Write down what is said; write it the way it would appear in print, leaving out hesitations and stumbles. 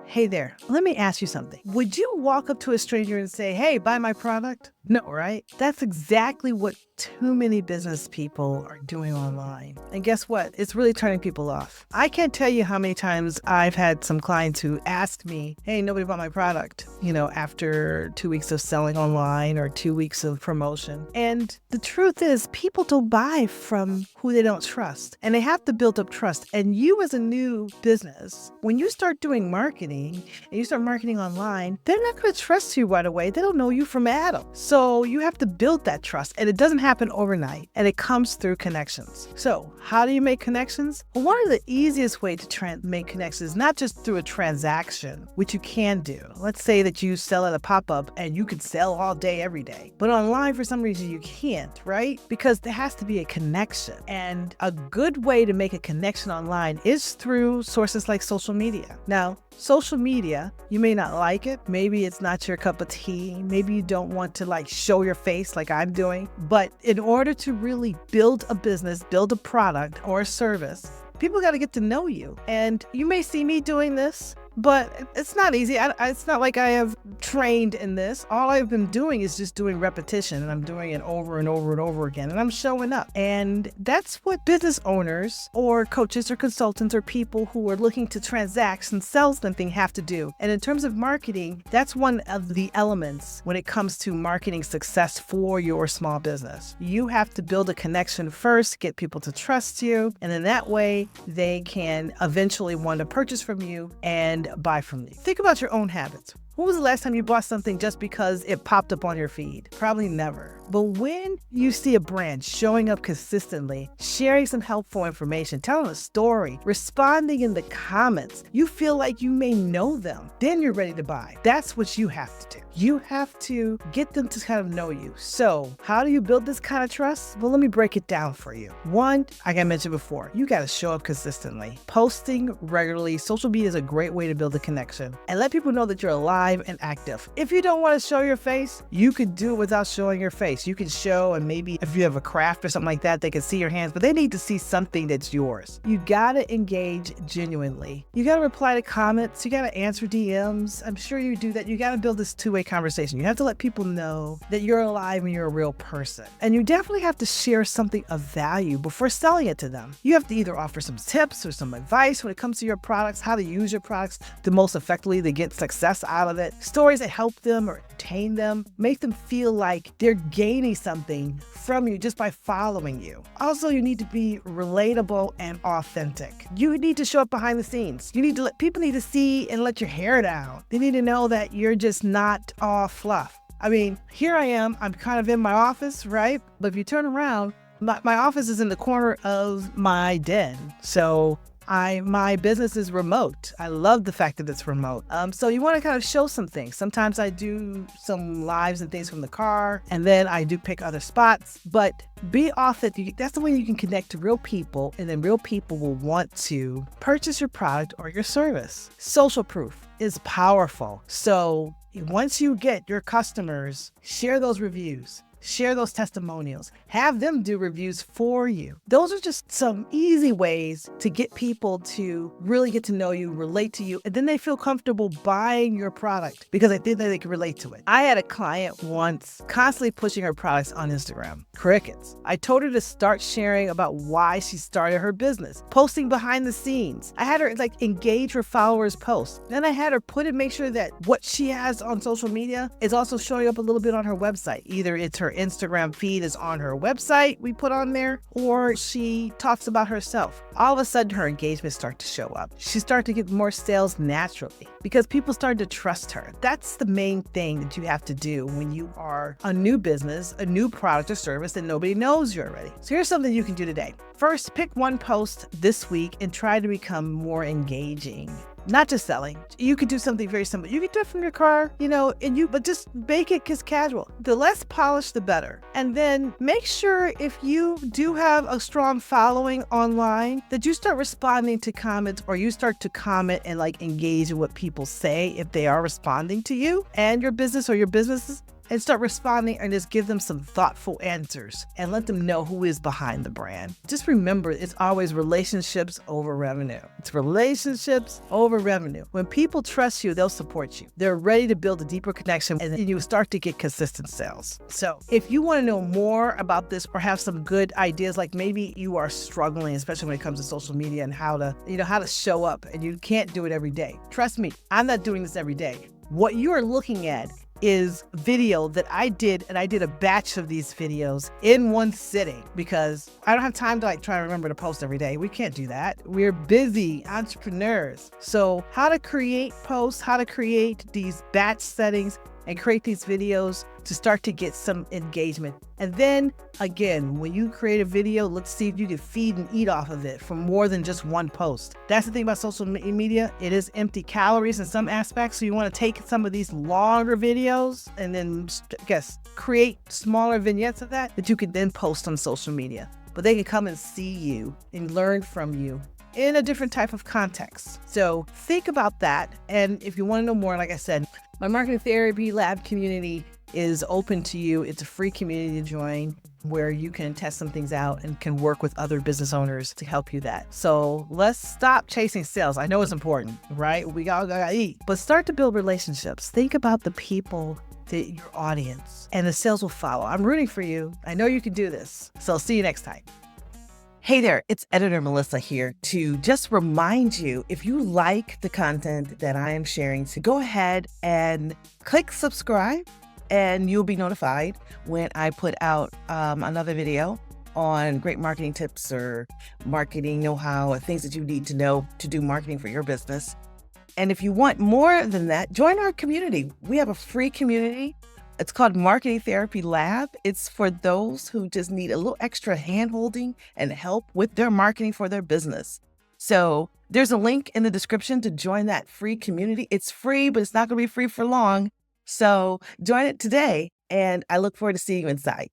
Hey there, let me ask you something. Would you walk up to a stranger and say, hey, buy my product? No, right? That's exactly what too many business people are doing online. And guess what? It's really turning people off. I can't tell you how many times I've had some clients who asked me, hey, nobody bought my product, after 2 weeks of selling online or 2 weeks of promotion. And the truth is, people don't buy from who they don't trust. And they have to build up trust. And you as a new business, when you start doing marketing and you start marketing online, they're not going to trust you right away. They don't know you from Adam. So you have to build that trust, and it doesn't happen overnight, and it comes through connections. So how do you make connections? Well, one of the easiest ways to make connections is not just through a transaction, which you can do. Let's say that you sell at a pop-up and you could sell all day, every day. But online, for some reason, you can't, right? Because there has to be a connection. And a good way to make a connection online is through sources like social media. Now, social media, you may not like it. Maybe it's not your cup of tea. Maybe you don't want to show your face like I'm doing. But in order to really build a business, build a product or a service, people got to get to know you. And you may see me doing this, but it's not easy. It's not like I have trained in this. All I've been doing is just doing repetition, and I'm doing it over and over and over again, and I'm showing up. And that's what business owners or coaches or consultants or people who are looking to transact and sell something have to do. And in terms of marketing, that's one of the elements when it comes to marketing success for your small business. You have to build a connection first, get people to trust you, and in that way, they can eventually want to purchase from you and buy from you. Think about your own habits. When was the last time you bought something just because it popped up on your feed? Probably never. But when you see a brand showing up consistently, sharing some helpful information, telling a story, responding in the comments, you feel like you may know them, then you're ready to buy. That's what you have to do. You have to get them to kind of know you. So how do you build this kind of trust? Well, let me break it down for you. One, like I mentioned before, you got to show up consistently. Posting regularly. Social media is a great way to build a connection and let people know that you're alive and active. If you don't want to show your face, you could do it without showing your face. You can show, and maybe if you have a craft or something like that, they can see your hands, but they need to see something that's yours. You got to engage genuinely. You got to reply to comments. You got to answer DMs. I'm sure you do that. You got to build this two-way conversation. You have to let people know that you're alive and you're a real person. And you definitely have to share something of value before selling it to them. You have to either offer some tips or some advice when it comes to your products, how to use your products the most effectively to get success out of it, stories that help them or entertain them, make them feel like they're gaining something from you just by following you. Also, you need to be relatable and authentic. You need to show up behind the scenes. People need to see and let your hair down. They need to know that you're just not all fluff. I mean, here I am. I'm kind of in my office, right? But if you turn around, my office is in the corner of my den. So my business is remote. I love the fact that it's remote. So you want to kind of show some things. Sometimes I do some lives and things from the car, and then I do pick other spots, but be authentic. That's the way you can connect to real people, and then real people will want to purchase your product or your service. Social proof is powerful. So once you get your customers, share those reviews. Share those testimonials. Have them do reviews for you. Those are just some easy ways to get people to really get to know you, relate to you, and then they feel comfortable buying your product because they think that they can relate to it. I had a client once constantly pushing her products on Instagram. Crickets. I told her to start sharing about why she started her business, posting behind the scenes. I had her engage her followers' posts. Then I had her make sure that what she has on social media is also showing up a little bit on her website. Either it's her Instagram feed is on her website we put on there, or she talks about herself. All of a sudden, her engagements start to show up. She started to get more sales naturally because people started to trust her. That's the main thing that you have to do when you are a new business, a new product or service that nobody knows you already. So here's something you can do today. First, pick one post this week and try to become more engaging. Not just selling. You could do something very simple. You could do it from your car, but just make it just casual. The less polished, the better. And then make sure if you do have a strong following online that you start responding to comments, or you start to comment and engage in what people say if they are responding to you and your business or your businesses. and start responding and just give them some thoughtful answers and let them know who is behind the brand. Just remember, it's always relationships over revenue. It's relationships over revenue. When people trust you, they'll support you. They're ready to build a deeper connection, and then you start to get consistent sales. So if you want to know more about this or have some good ideas, like maybe you are struggling, especially when it comes to social media and how to show up, and you can't do it every day. Trust me, I'm not doing this every day. What you are looking at is video that I did, and I did a batch of these videos in one sitting because I don't have time to try to remember to post every day. We can't do that. We're busy entrepreneurs. So how to create posts, how to create these batch settings and create these videos to start to get some engagement. And then again, when you create a video, let's see if you can feed and eat off of it for more than just one post. That's the thing about social media. It is empty calories in some aspects. So you want to take some of these longer videos and then create smaller vignettes of that you can then post on social media. But they can come and see you and learn from you in a different type of context. So think about that. And if you want to know more, like I said, my Marketing Therapy Lab community is open to you. It's a free community to join where you can test some things out and can work with other business owners to help you that. So let's stop chasing sales. I know it's important, right? We all gotta eat, but start to build relationships. Think about the people, your audience, and the sales will follow. I'm rooting for you. I know you can do this. So see you next time. Hey there, it's Editor Melissa here to just remind you, if you like the content that I am sharing, to go ahead and click subscribe, and you'll be notified when I put out another video on great marketing tips or marketing know-how or things that you need to know to do marketing for your business. And if you want more than that, join our community. We have a free community. It's called Marketing Therapy Lab. It's for those who just need a little extra hand-holding and help with their marketing for their business. So there's a link in the description to join that free community. It's free, but it's not going to be free for long. So join it today, and I look forward to seeing you inside.